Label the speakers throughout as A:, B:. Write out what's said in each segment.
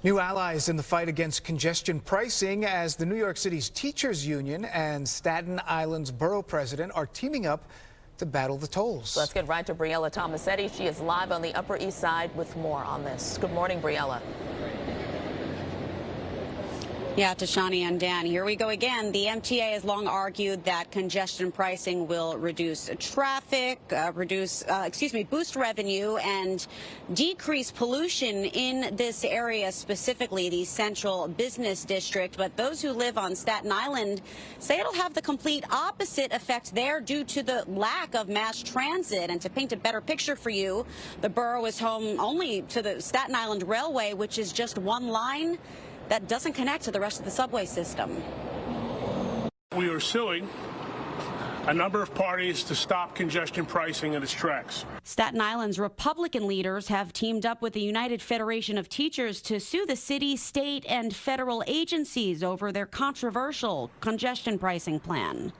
A: New allies in the fight against congestion pricing as the New York City's teachers union and Staten Island's borough president are teaming up to battle the tolls.
B: Let's get right to Briella Tomassetti. She is live on the Upper East Side with more on this. Good morning, Briella.
C: Yeah, Tashani and Dan, here we go again. The MTA has long argued that congestion pricing will reduce traffic, boost revenue and decrease pollution in this area, specifically the central business district. But those who live on Staten Island say it'll have the complete opposite effect there due to the lack of mass transit. And to paint a better picture for you, the borough is home only to the Staten Island Railway, which is just one line that doesn't connect to the rest of the subway system.
D: We are suing a number of parties to stop congestion pricing in its tracks.
C: Staten Island's Republican leaders have teamed up with the United Federation of Teachers to sue the city, state, and federal agencies over their controversial congestion pricing plan.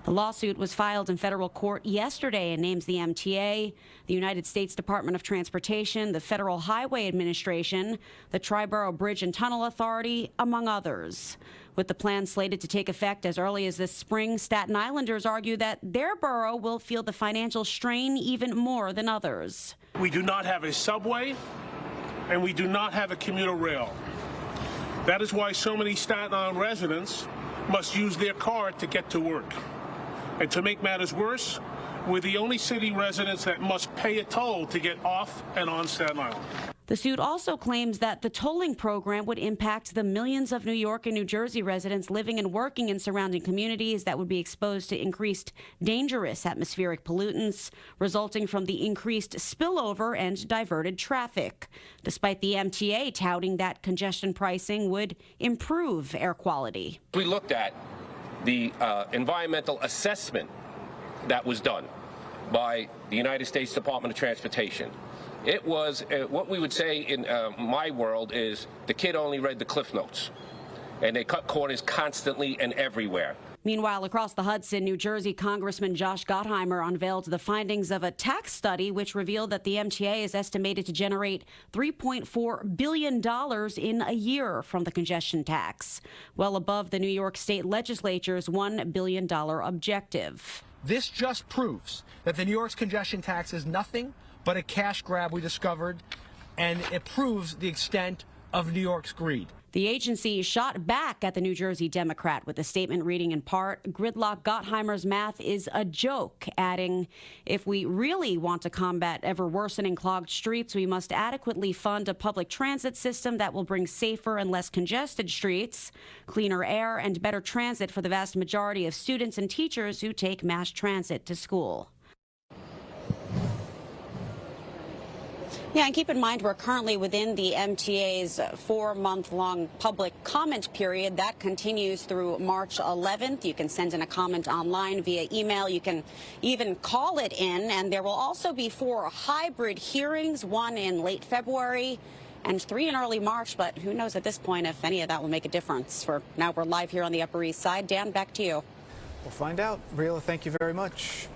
C: The lawsuit was filed in federal court yesterday and names the MTA, the United States Department of Transportation, the Federal Highway Administration, the Tri-Borough Bridge and Tunnel Authority, among others. With the plan slated to take effect as early as this spring, Staten Islanders argue that their borough will feel the financial strain even more than others.
D: We do not have a subway, and we do not have a commuter rail. That is why so many Staten Island residents must use their car to get to work. And to make matters worse, we're the only city residents that must pay a toll to get off and on Staten Island.
C: The suit also claims that the tolling program would impact the millions of New York and New Jersey residents living and working in surrounding communities that would be exposed to increased dangerous atmospheric pollutants resulting from the increased spillover and diverted traffic, despite the MTA touting that congestion pricing would improve air quality.
E: We looked at the environmental assessment that was done by the United States Department of Transportation. It was what we would say in my world is the kid only read the Cliff Notes, and they cut corners constantly and everywhere.
C: Meanwhile, across the Hudson, New Jersey Congressman Josh Gottheimer unveiled the findings of a tax study which revealed that the MTA is estimated to generate $3.4 billion in a year from the congestion tax, well above the New York State Legislature's $1 billion objective.
F: This just proves that the New York's congestion tax is nothing but a cash grab, we discovered, and it proves the extent of New York's greed.
C: The agency shot back at the New Jersey Democrat with a statement reading in part, "Gridlock Gottheimer's math is a joke," adding, "If we really want to combat ever-worsening clogged streets, we must adequately fund a public transit system that will bring safer and less congested streets, cleaner air, and better transit for the vast majority of students and teachers who take mass transit to school." Yeah, and keep in mind we're currently within the MTA's 4-month-long public comment period. That continues through March 11th. You can send in a comment online via email. You can even call it in. And there will also be 4 hybrid hearings, 1 in late February and 3 in early March. But who knows at this point if any of that will make a difference. For now, we're live here on the Upper East Side. Dan, back to you.
A: We'll find out. Briella, thank you very much.